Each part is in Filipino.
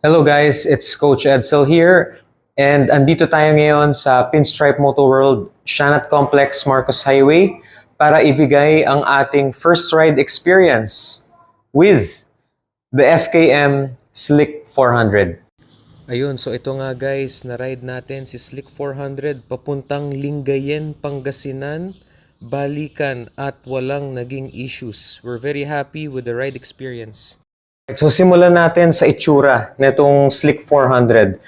Hello guys, it's Coach Edsel here and andito tayo ngayon sa Pinstripe Moto World, Sianat Complex, Marcos Highway para ibigay ang ating first ride experience with the FKM Slick 400. Ayun, so ito nga guys, na-ride natin si Slick 400 papuntang Lingayen, Pangasinan, balikan at walang naging issues. We're very happy with the ride experience. So simulan natin sa itsura nitong Slick 400.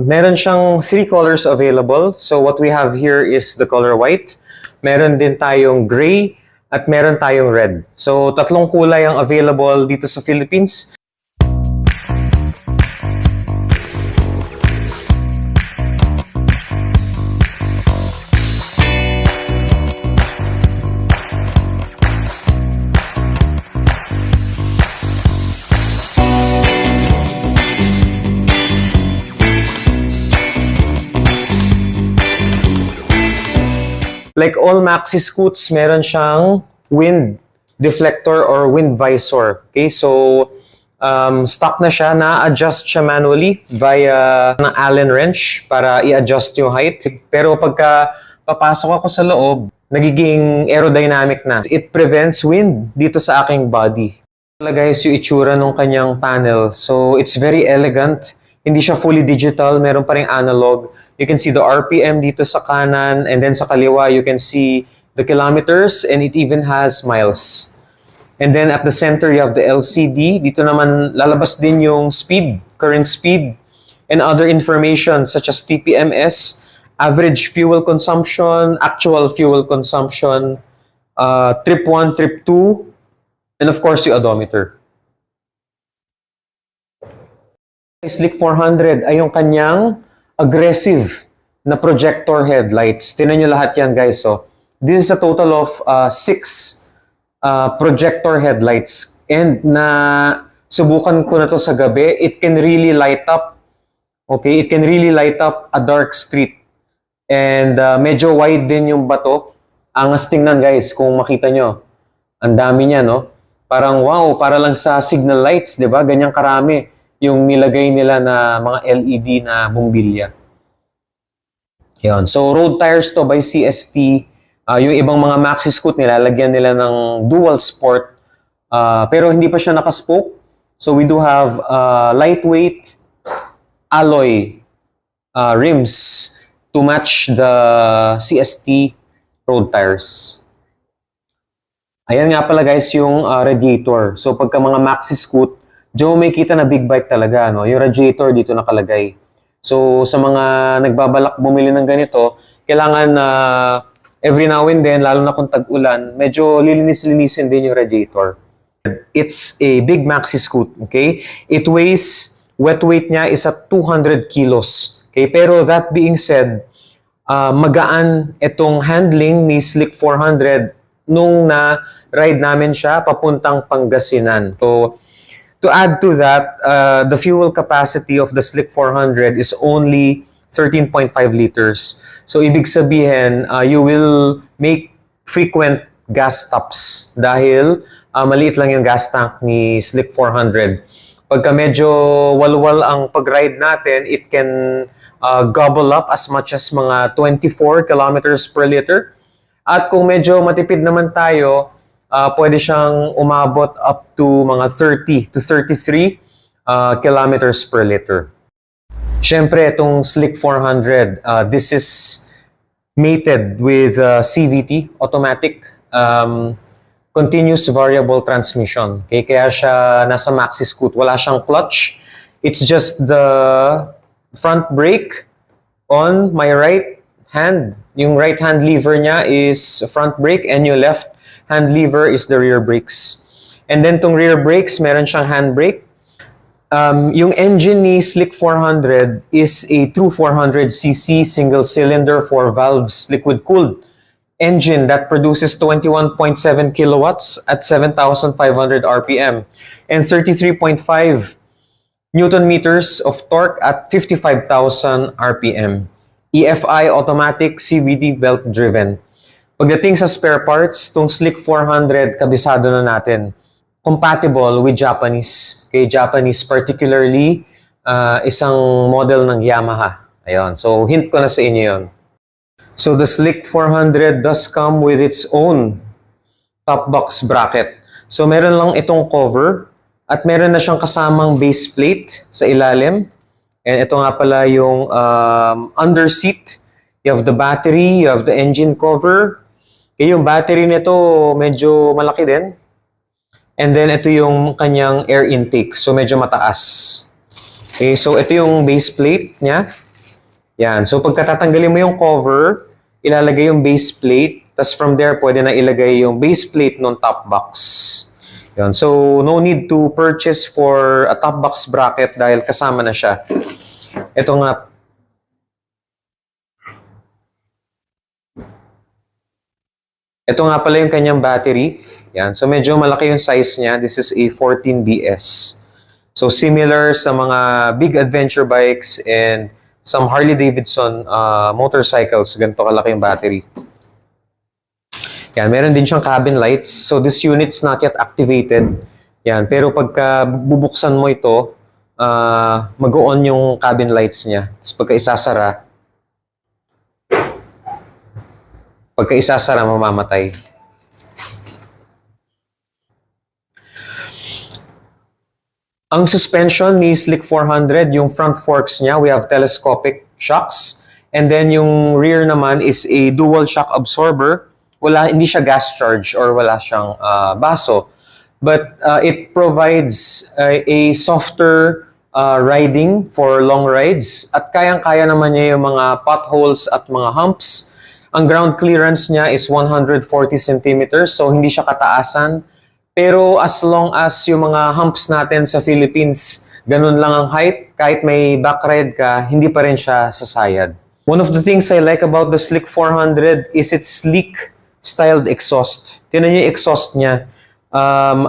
Meron siyang 3 colors available. So what we have here is the color white. Meron din tayong gray at meron tayong red. So tatlong kulay ang available dito sa Philippines. Like all maxi scoots, meron siyang wind deflector or wind visor. Okay, so stock na siya, na-adjust siya manually via ng Allen wrench para i-adjust yung height. Pero pagka papasok ako sa loob, nagiging aerodynamic na. It prevents wind dito sa aking body. Guys, yung itsura ng kanyang panel. So it's very elegant. Hindi siya fully digital, meron pa ring analog. You can see the RPM dito sa kanan, and then sa kaliwa, you can see the kilometers, and it even has miles. And then at the center, you have the LCD. Dito naman, lalabas din yung speed, current speed, and other information such as TPMS, average fuel consumption, actual fuel consumption, trip 1, trip 2, and of course, yung odometer. Slick 400 ay yung kanyang aggressive na projector headlights. Tingnan nyo lahat yan guys. So, this is a total of 6 projector headlights. And na subukan ko na to sa gabi, it can really light up. Okay, it can really light up a dark street. And medyo wide din yung bato. Angas tingnan guys kung makita nyo. Ang dami niya, no? Parang wow, para lang sa signal lights, di ba? Ganyang karami yung nilagay nila na mga LED na bumbilya. Yan. So, road tires to by CST. Yung ibang mga maxi scoot nila, lagyan nila ng dual sport. Pero hindi pa siya nakaspoke. So, we do have lightweight alloy rims to match the CST road tires. Ayan nga pala guys yung radiator. So, pagka mga maxi scoot, diyan mo may kita na big bike talaga, no? Yung radiator dito nakalagay. So, sa mga nagbabalak bumili ng ganito, kailangan every now and then, lalo na kung tag-ulan, medyo lilinis-linisin din yung radiator. It's a big maxi scoot, okay? It weighs, wet weight niya is at 200 kilos. Okay? Pero that being said, magaan itong handling ni Slick 400 nung na-ride namin siya papuntang Pangasinan. So, to add to that, the fuel capacity of the Slick 400 is only 13.5 liters. So, ibig sabihin, you will make frequent gas stops dahil maliit lang yung gas tank ni Slick 400. Pagka medyo walwal ang pag-ride natin, it can gobble up as much as mga 24 kilometers per liter. At kung medyo matipid naman tayo, pwede siyang umabot up to mga 30 to 33 kilometers per liter. Siyempre, itong Slick 400, this is mated with CVT, automatic continuous variable transmission. Okay? Kaya siya nasa maxi scoot. Wala siyang clutch. It's just the front brake on my right hand. Yung right hand lever niya is front brake and yung left hand lever is the rear brakes. And then tong rear brakes, meron siyang handbrake. Yung engine ni Slick 400 is a true 400cc single cylinder 4 valves liquid cooled engine that produces 21.7 kilowatts at 7,500 RPM and 33.5 Newton meters of torque at 55,000 RPM. EFI automatic CVT belt driven. Pagdating sa spare parts, itong Slick 400 kabisado na natin. Compatible with Japanese. Okay, Japanese particularly isang model ng Yamaha. Ayun. So, hint ko na sa inyo yun. So, the Slick 400 does come with its own top box bracket. So, meron lang itong cover at meron na siyang kasamang base plate sa ilalim. And ito nga pala yung under seat. You have the battery, you have the engine cover. Okay, yung battery nito medyo malaki din. And then ito yung kanyang air intake. So, medyo mataas. Okay, so ito yung base plate niya. Yan. So, pagkatatanggalin mo yung cover, ilalagay yung base plate. Tapos from there, pwede na ilagay yung base plate ng top box. Yan. So, no need to purchase for a top box bracket dahil kasama na siya. Ito nga. Ito nga pala yung kanyang battery. Yan. So, medyo malaki yung size niya. This is a 14BS. So, similar sa mga big adventure bikes and some Harley-Davidson motorcycles, ganito kalaki yung battery. Yan, meron din siyang cabin lights. So, this unit's not yet activated. Yan, pero pagka bubuksan mo ito, mag-on yung cabin lights niya. Tapos pagka isasara, mamamatay. Ang suspension ni Slick 400, yung front forks niya, we have telescopic shocks. And then yung rear naman is a dual shock absorber. Hindi siya gas charge or wala siyang baso. But it provides a softer riding for long rides. At kayang-kaya naman niya yung mga potholes at mga humps. Ang ground clearance niya is 140 centimeters, so hindi siya kataasan. Pero as long as yung mga humps natin sa Philippines, ganun lang ang height, kahit may backride ka, hindi pa rin siya sasayad. One of the things I like about the Slick 400 is its sleek styled exhaust. Tingnan niyo yung exhaust niya.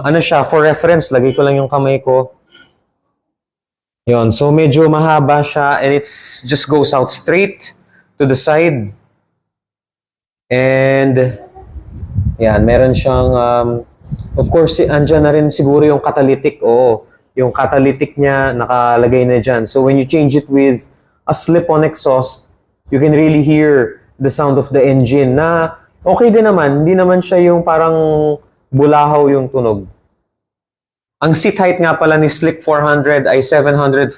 Ano siya, for reference, lagay ko lang yung kamay ko. Yun, so medyo mahaba siya and it just goes out straight to the side. And yan, meron siyang of course, andyan na rin siguro yung catalytic. Yung catalytic niya nakalagay na dyan. So when you change it with a slip-on exhaust, you can really hear the sound of the engine na okay din naman. Hindi naman siya yung parang bulahaw yung tunog. Ang seat height nga pala ni Slick 400 ay 745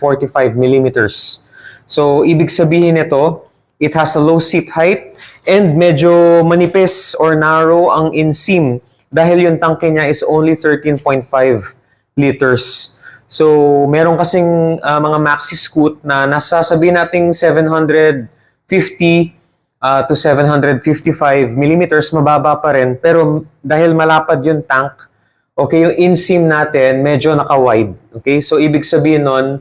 millimeters. So ibig sabihin nito, it has a low seat height and medyo manipis or narrow ang inseam. Dahil yung tanke niya is only 13.5 liters. So, meron kasing mga maxi scoot na nasa sabihin nating 750 to 755 millimeters, mababa pa rin. Pero dahil malapad yung tank, okay, yung inseam natin medyo naka-wide. Okay, so ibig sabihin nun,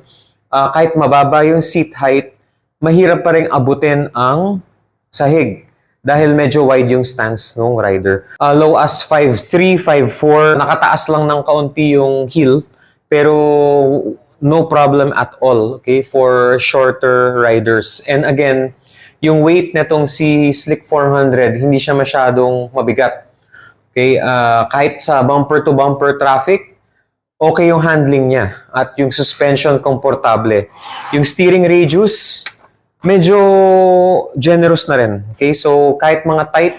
kahit mababa yung seat height, mahirap pa rin abutin ang sahig. Dahil medyo wide yung stance ng rider. Low as 5'3", 5'4", nakataas lang ng kaunti yung heel, pero no problem at all, okay, for shorter riders. And again, yung weight netong si Slick 400, hindi siya masyadong mabigat. Okay, kahit sa bumper-to-bumper traffic, okay yung handling niya at yung suspension komportable. Yung steering radius, medyo generous na rin. Okay, so kahit mga tight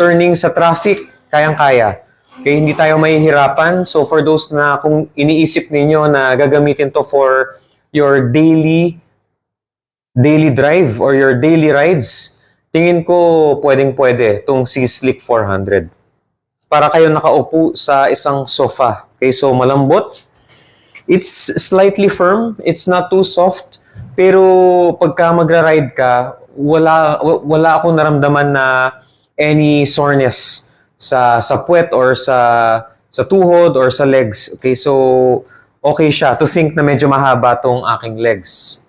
turning sa traffic, kayang-kaya. Okay, hindi tayo mahihirapan. So for those na kung iniisip ninyo na gagamitin to for your daily drive or your daily rides, tingin ko pwedeng-pwede tong si Slick 400. Para kayo nakaupo sa isang sofa. Okay, so malambot. It's slightly firm. It's not too soft. Pero pagka magra-ride ka, wala akong naramdaman na any soreness sa puwet or sa tuhod or sa legs. Okay, so okay siya to think na medyo mahaba tong aking legs.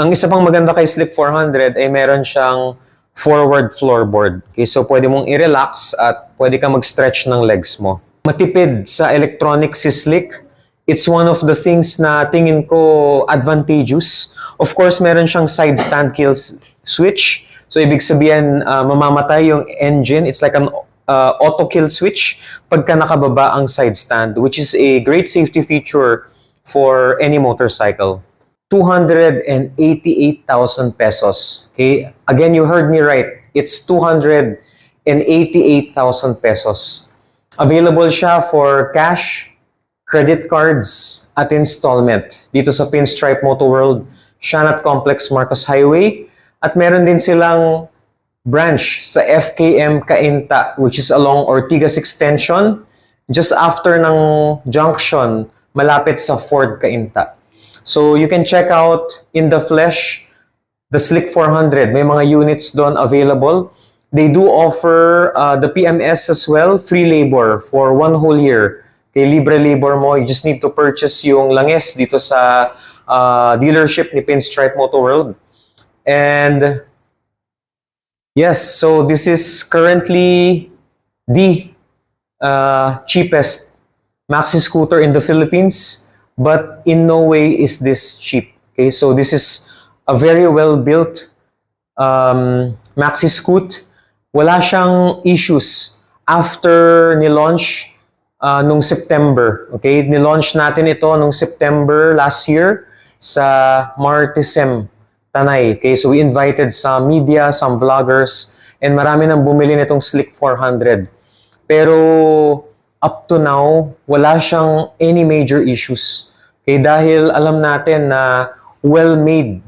Ang isa pang maganda kay Slick 400 ay meron siyang forward floorboard. Okay, so pwede mong i-relax at pwede ka mag-stretch ng legs mo. Matipid sa electronics si Slick. It's one of the things na tingin ko advantageous. Of course, meron siyang side stand kill switch. So, ibig sabihin, mamamatay yung engine. It's like an auto kill switch pagka nakababa ang side stand, which is a great safety feature for any motorcycle. 288,000 pesos. Okay? Again, you heard me right. It's 288,000 pesos. Available siya for cash, credit cards, at installment dito sa Pinstripe Moto World, Shanat Complex, Marcos Highway. At meron din silang branch sa FKM Cainta, which is along Ortigas Extension, just after ng junction, malapit sa Ford Cainta. So you can check out in the flesh the Slick 400. May mga units doon available. They do offer the PMS as well, free labor for 1 whole year. Okay, libre labor mo. You just need to purchase yung langes dito sa dealership ni Pinstripe Moto World. And yes, so this is currently the cheapest maxi scooter in the Philippines, but in no way is this cheap. Okay, so this is a very well-built maxi scoot. Wala siyang issues after ni-launch nung September. Okay, ni-launch natin ito nung September last year sa Martisem, Tanay. Okay, so we invited some media, some vloggers, and marami nang bumili nitong Slick 400. Pero up to now, wala siyang any major issues. Okay, dahil alam natin na well-made,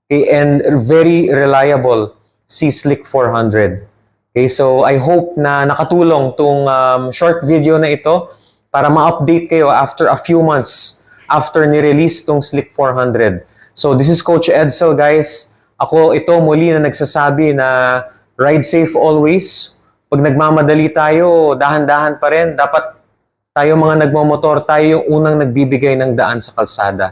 okay, and very reliable si Slick 400. Okay, so I hope na nakatulong tong short video na ito para ma-update kayo after a few months after ni-release tong Slick 400. So this is Coach Edsel, guys. Ako ito muli na nagsasabi na ride safe always. Pag nagmamadali tayo, dahan-dahan pa rin. Dapat tayo mga nagmamotor, tayo yung unang nagbibigay ng daan sa kalsada.